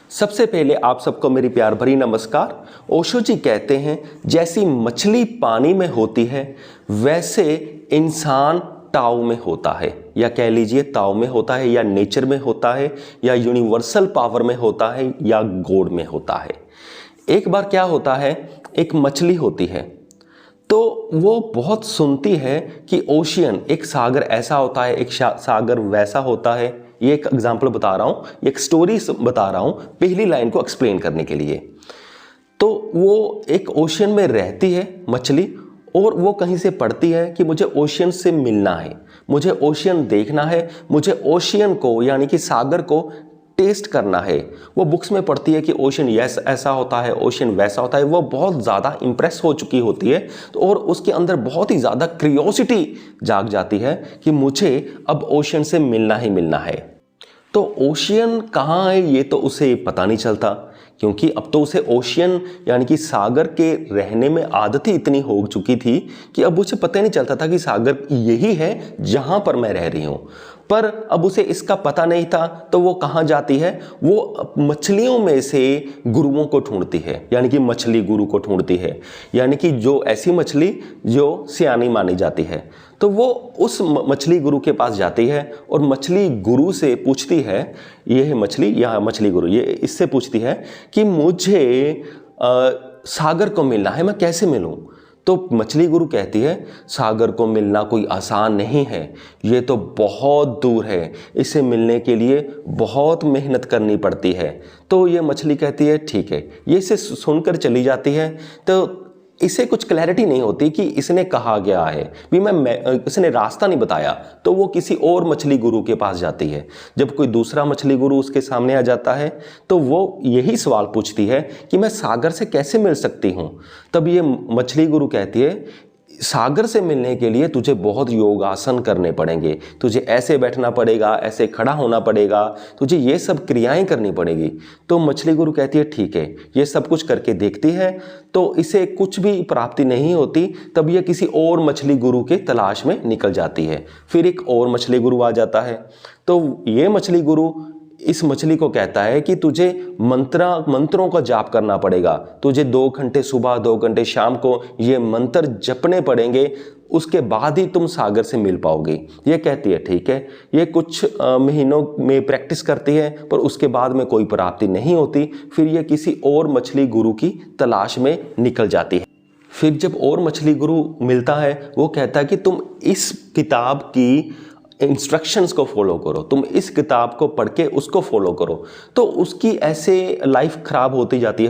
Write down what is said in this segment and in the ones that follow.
सबसे पहले आप सबको मेरी प्यार भरी नमस्कार। ओशो जी कहते हैं, जैसी मछली पानी में होती है वैसे इंसान ताओ में होता है, या कह लीजिए ताओ में होता है, या नेचर में होता है, या यूनिवर्सल पावर में होता है, या गॉड में होता है। एक बार क्या होता है, एक मछली होती है तो वो बहुत सुनती है कि ओशियन, एक सागर ऐसा होता है, एक सागर वैसा होता है। ये एक एग्जाम्पल बता रहा हूँ, एक स्टोरी बता रहा हूँ पहली लाइन को एक्सप्लेन करने के लिए। तो वो एक ओशियन में रहती है मछली, और वो कहीं से पढ़ती है कि मुझे ओशियन से मिलना है, मुझे ओशियन देखना है, मुझे ओशियन को यानी कि सागर को टेस्ट करना है। वो बुक्स में पढ़ती है कि ओशन ऐसा होता है, ओशन वैसा होता है। वो बहुत ज़्यादा इंप्रेस हो चुकी होती है और उसके अंदर बहुत ही ज़्यादा क्यूरियोसिटी जाग जाती है कि मुझे अब ओशन से मिलना ही मिलना है। तो ओशियन कहाँ है ये तो उसे पता नहीं चलता, क्योंकि अब तो उसे ओशियन यानी कि सागर के रहने में आदत ही इतनी हो चुकी थी कि अब उसे पता ही नहीं चलता था कि सागर यही है जहाँ पर मैं रह रही हूँ। पर अब उसे इसका पता नहीं था, तो वो कहाँ जाती है, वो मछलियों में से गुरुओं को ढूंढती है, यानी कि मछली गुरु को ढूंढती है, यानी कि जो ऐसी मछली जो सियानी मानी जाती है। तो वो उस मछली गुरु के पास जाती है और मछली गुरु से पूछती है, ये है मछली या मछली गुरु, ये इससे पूछती है कि मुझे सागर को मिलना है, मैं कैसे मिलूं? तो मछली गुरु कहती है, सागर को मिलना कोई आसान नहीं है, ये तो बहुत दूर है, इसे मिलने के लिए बहुत मेहनत करनी पड़ती है। तो ये मछली कहती है ठीक है, ये इसे सुनकर चली जाती है। तो इसे कुछ क्लैरिटी नहीं होती कि इसने कहा गया है भी इसने रास्ता नहीं बताया। तो वो किसी और मछली गुरु के पास जाती है। जब कोई दूसरा मछली गुरु उसके सामने आ जाता है तो वो यही सवाल पूछती है कि मैं सागर से कैसे मिल सकती हूँ। तब ये मछली गुरु कहती है, सागर से मिलने के लिए तुझे बहुत योगासन करने पड़ेंगे, तुझे ऐसे बैठना पड़ेगा, ऐसे खड़ा होना पड़ेगा, तुझे ये सब क्रियाएं करनी पड़ेगी। तो मछली गुरु कहती है ठीक है, ये सब कुछ करके देखती है। तो इसे कुछ भी प्राप्ति नहीं होती। तब ये किसी और मछली गुरु के तलाश में निकल जाती है। फिर एक और मछली गुरु आ जाता है। तो ये मछली गुरु इस मछली को कहता है कि तुझे मंत्रों का जाप करना पड़ेगा, तुझे 2 घंटे सुबह 2 घंटे शाम को ये मंत्र जपने पड़ेंगे, उसके बाद ही तुम सागर से मिल पाओगे। ये कहती है ठीक है। ये कुछ महीनों में प्रैक्टिस करती है, पर उसके बाद में कोई प्राप्ति नहीं होती। फिर ये किसी और मछली गुरु की तलाश में निकल जाती है। फिर जब और मछली गुरु मिलता है, वो कहता है कि तुम इस किताब की इंस्ट्रक्शंस को फॉलो करो, तुम इस किताब को पढ़ के उसको फॉलो करो। तो उसकी ऐसे लाइफ खराब होती जाती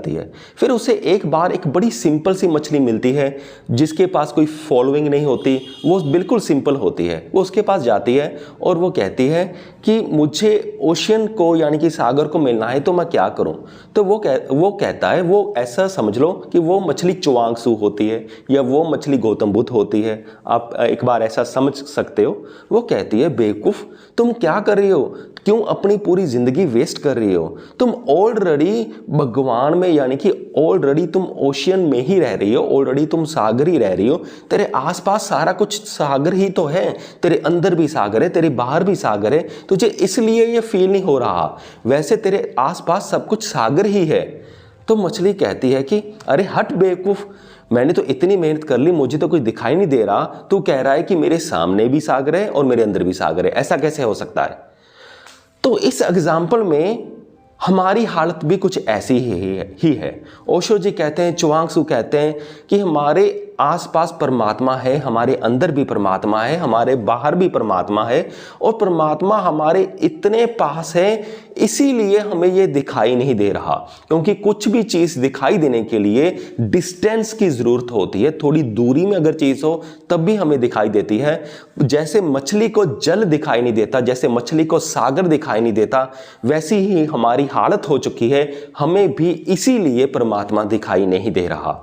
है। फिर उसे एक बार एक बड़ी सिंपल सी मछली मिलती है जिसके पास कोई फॉलोइंग नहीं होती, वो बिल्कुल सिंपल होती है। वो उसके पास जाती है और वो कहती है कि मुझे ओशियन को यानी कि सागर को मिलना है, तो मैं क्या करूं? तो वो कहता है, वो ऐसा समझ लो कि वो मछली चुआंगसू होती है या वो मछली गौतम बुद्ध होती है। आप एक बार ऐसा समझ सकते हो। वो कहती है, बेवकूफ, तुम क्या कर रही हो? क्यों अपनी पूरी जिंदगी वेस्ट कर रही हो? तुम ऑलरेडी भगवान में यानी कि ऑलरेडी तुम ओशियन में ही रह रही हो, ऑलरेडी तुम सागर ही रह रही हो। तेरे आसपास सारा कुछ सागर ही तो है, तेरे अंदर भी सागर है, तेरे बाहर भी सागर है। तुझे इसलिए ये फील नहीं हो रहा, वैसे तेरे आसपास सब कुछ सागर ही है। तो मछली कहती है कि अरे हट बेवकूफ, मैंने तो इतनी मेहनत कर ली, मुझे तो कुछ दिखाई नहीं दे रहा। तू कह रहा है कि मेरे सामने भी सागर है और मेरे अंदर भी सागर है, ऐसा कैसे हो सकता है? तो इस एग्जाम्पल में हमारी हालत भी कुछ ऐसी ही है। ओशो जी कहते हैं, चुआंगसू कहते हैं कि हमारे आसपास परमात्मा है, हमारे अंदर भी परमात्मा है, हमारे बाहर भी परमात्मा है, और परमात्मा हमारे इतने पास है, इसीलिए हमें ये दिखाई नहीं दे रहा। क्योंकि कुछ भी चीज़ दिखाई देने के लिए डिस्टेंस की ज़रूरत होती है, थोड़ी दूरी में अगर चीज़ हो तब भी हमें दिखाई देती है। जैसे मछली को जल दिखाई नहीं देता, जैसे मछली को सागर दिखाई नहीं देता, वैसी ही हमारी हालत हो चुकी है, हमें भी इसीलिए परमात्मा दिखाई नहीं दे रहा।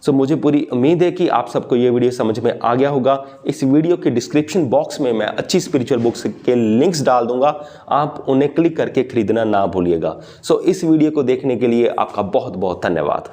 मुझे पूरी उम्मीद है कि आप सबको ये वीडियो समझ में आ गया होगा। इस वीडियो के डिस्क्रिप्शन बॉक्स में मैं अच्छी स्पिरिचुअल बुक्स के लिंक्स डाल दूंगा, आप उन्हें क्लिक करके खरीदना ना भूलिएगा। इस वीडियो को देखने के लिए आपका बहुत बहुत धन्यवाद।